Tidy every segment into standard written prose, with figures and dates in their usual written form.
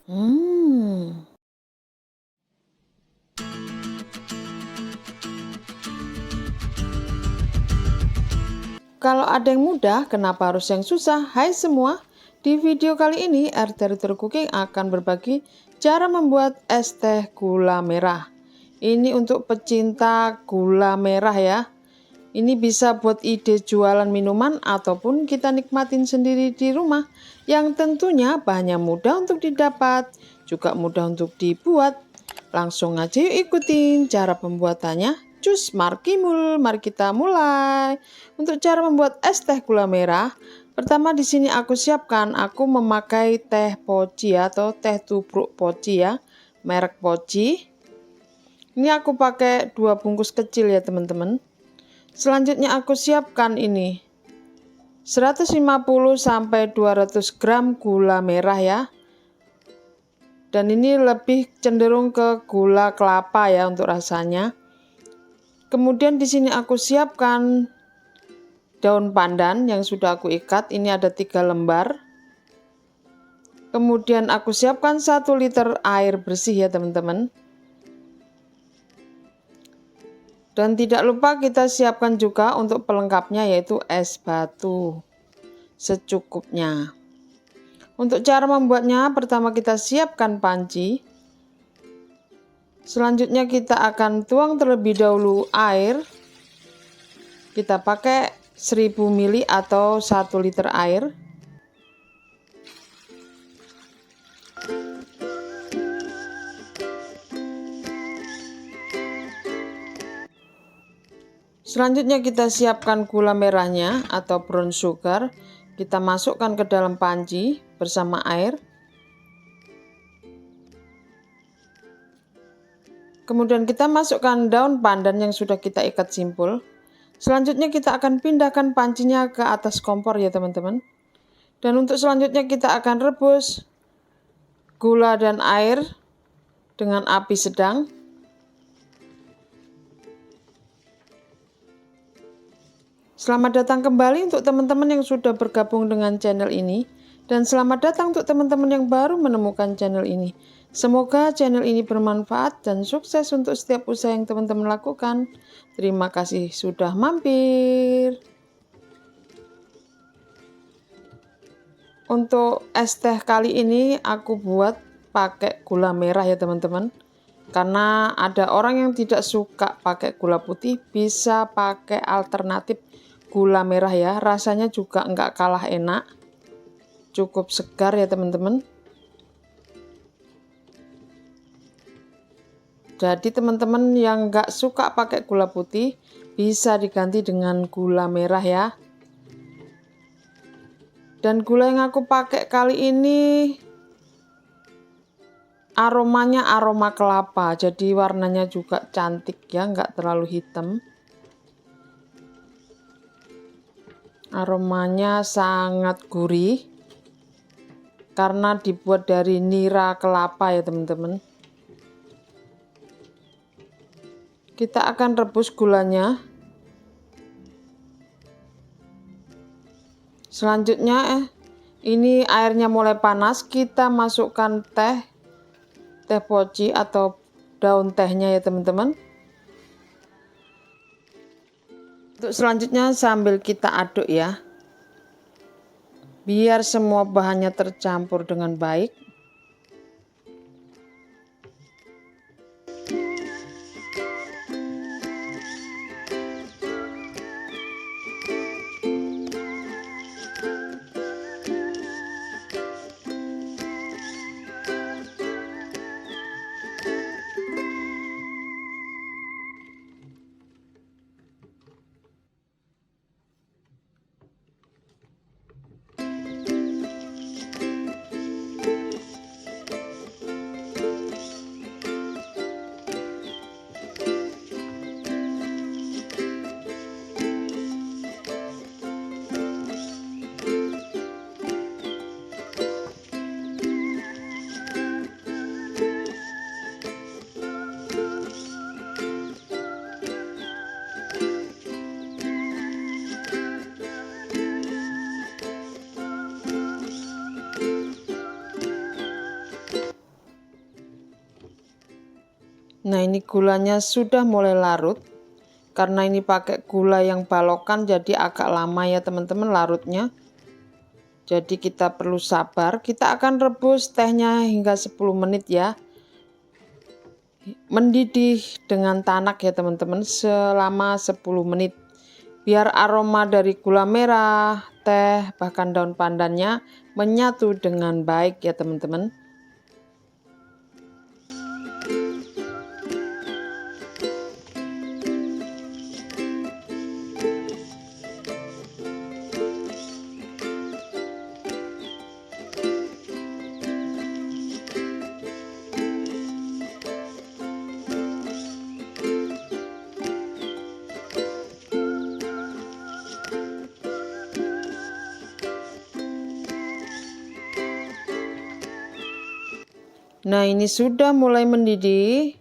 Hmm. Kalau ada yang mudah, kenapa harus yang susah? Hai semua, di video kali ini RT Cooking akan berbagi cara membuat es teh gula merah. Ini untuk pecinta gula merah ya. Ini bisa buat ide jualan minuman ataupun kita nikmatin sendiri di rumah. Yang tentunya bahannya mudah untuk didapat, juga mudah untuk dibuat. Langsung aja yuk ikutin cara pembuatannya. Cus, mari kita mulai. Untuk cara membuat es teh gula merah, pertama di sini aku siapkan, aku memakai teh poci atau teh tubruk poci ya, merek poci. Ini aku pakai 2 bungkus kecil ya teman-teman. Selanjutnya aku siapkan ini 150 sampai 200 gram gula merah ya. Dan ini lebih cenderung ke gula kelapa ya untuk rasanya. Kemudian di sini aku siapkan daun pandan yang sudah aku ikat, ini ada 3 lembar. Kemudian aku siapkan 1 liter air bersih ya teman-teman. Dan tidak lupa kita siapkan juga untuk pelengkapnya yaitu es batu secukupnya. Untuk cara membuatnya, pertama kita siapkan panci. Selanjutnya kita akan tuang terlebih dahulu air. Kita pakai 1000 ml atau 1 liter air. Selanjutnya kita siapkan gula merahnya atau brown sugar. Kita masukkan ke dalam panci bersama air. Kemudian kita masukkan daun pandan yang sudah kita ikat simpul. Selanjutnya kita akan pindahkan pancinya ke atas kompor ya teman-teman. Dan untuk selanjutnya kita akan rebus gula dan air dengan api sedang. Selamat datang kembali untuk teman-teman yang sudah bergabung dengan channel ini. Dan selamat datang untuk teman-teman yang baru menemukan channel ini. Semoga channel ini bermanfaat dan sukses untuk setiap usaha yang teman-teman lakukan. Terima kasih sudah mampir. Untuk es teh kali ini aku buat pakai gula merah ya teman-teman. Karena ada orang yang tidak suka pakai gula putih, bisa pakai alternatif gula merah ya. Rasanya juga nggak kalah enak. Cukup segar ya teman-teman. Jadi teman-teman yang nggak suka pakai gula putih, bisa diganti dengan gula merah ya. Dan gula yang aku pakai kali ini aromanya aroma kelapa, jadi warnanya juga cantik ya, nggak terlalu hitam. Aromanya sangat gurih karena dibuat dari nira kelapa ya teman-teman. Kita akan rebus gulanya. Selanjutnya ini airnya mulai panas, kita masukkan teh poci atau daun tehnya ya teman-teman. Untuk selanjutnya sambil kita aduk ya, biar semua bahannya tercampur dengan baik. Nah, ini gulanya sudah mulai larut. Karena ini pakai gula yang balokan jadi agak lama ya teman-teman larutnya. Jadi kita perlu sabar. Kita akan rebus tehnya hingga 10 menit ya. Mendidih dengan tanak ya teman-teman selama 10 menit. Biar aroma dari gula merah, teh, bahkan daun pandannya menyatu dengan baik ya teman-teman. Nah, ini sudah mulai mendidih.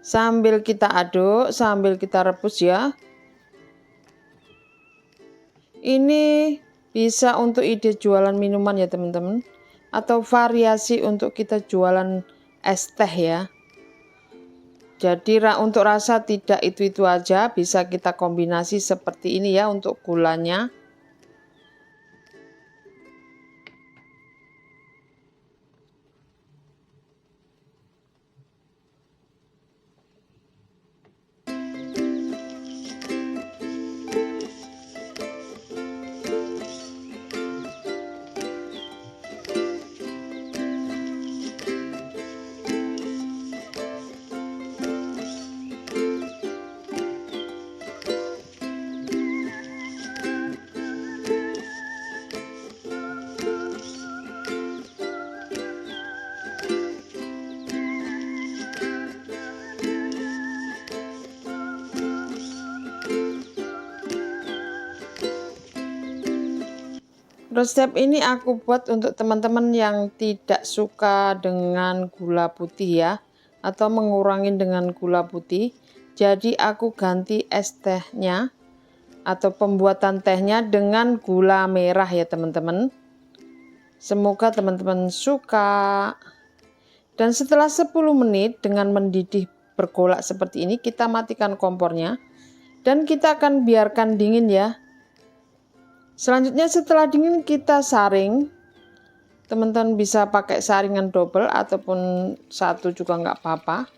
Sambil kita aduk, sambil kita rebus ya. Ini bisa untuk ide jualan minuman ya teman-teman. Atau variasi untuk kita jualan es teh ya. Jadi untuk rasa tidak itu-itu aja, bisa kita kombinasi seperti ini ya untuk gulanya. Resep ini aku buat untuk teman-teman yang tidak suka dengan gula putih ya, atau mengurangi dengan gula putih. Jadi aku ganti es tehnya atau pembuatan tehnya dengan gula merah ya teman-teman. Semoga teman-teman suka. Dan setelah 10 menit dengan mendidih bergolak seperti ini, kita matikan kompornya dan kita akan biarkan dingin ya. Selanjutnya setelah dingin kita saring. Teman-teman bisa pakai saringan double ataupun satu juga nggak apa-apa.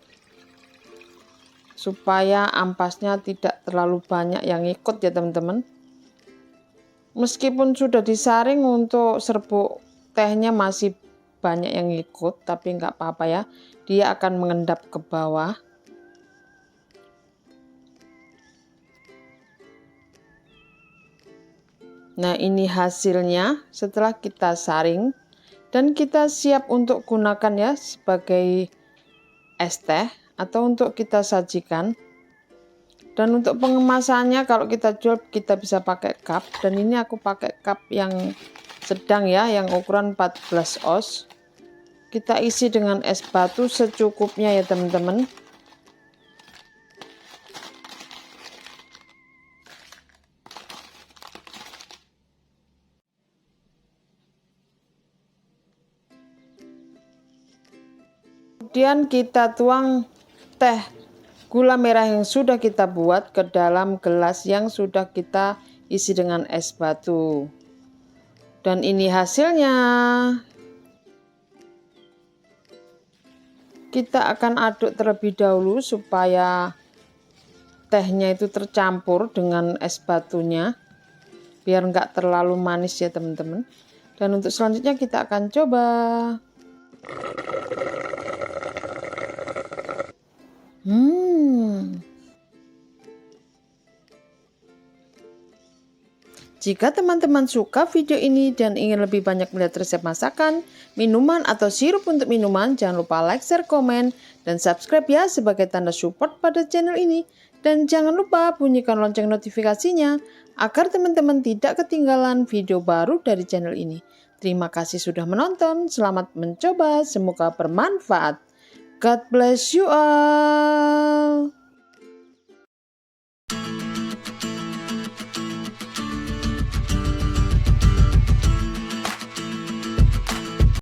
Supaya ampasnya tidak terlalu banyak yang ikut ya teman-teman. Meskipun sudah disaring untuk serbuk tehnya masih banyak yang ikut, tapi nggak apa-apa ya. Dia akan mengendap ke bawah. Nah, ini hasilnya setelah kita saring dan kita siap untuk gunakan ya sebagai es teh atau untuk kita sajikan. Dan untuk pengemasannya kalau kita jual kita bisa pakai cup, dan ini aku pakai cup yang sedang ya, yang ukuran 14 oz. Kita isi dengan es batu secukupnya ya teman-teman. Kemudian kita tuang teh gula merah yang sudah kita buat ke dalam gelas yang sudah kita isi dengan es batu. Dan ini hasilnya. Kita akan aduk terlebih dahulu supaya tehnya itu tercampur dengan es batunya. Biar nggak terlalu manis ya teman-teman. Dan untuk selanjutnya kita akan coba. Jika teman-teman suka video ini dan ingin lebih banyak melihat resep masakan, minuman, atau sirup untuk minuman, jangan lupa like, share, komen, dan subscribe ya sebagai tanda support pada channel ini. Dan jangan lupa bunyikan lonceng notifikasinya agar teman-teman tidak ketinggalan video baru dari channel ini. Terima kasih sudah menonton, selamat mencoba, semoga bermanfaat. God bless you all.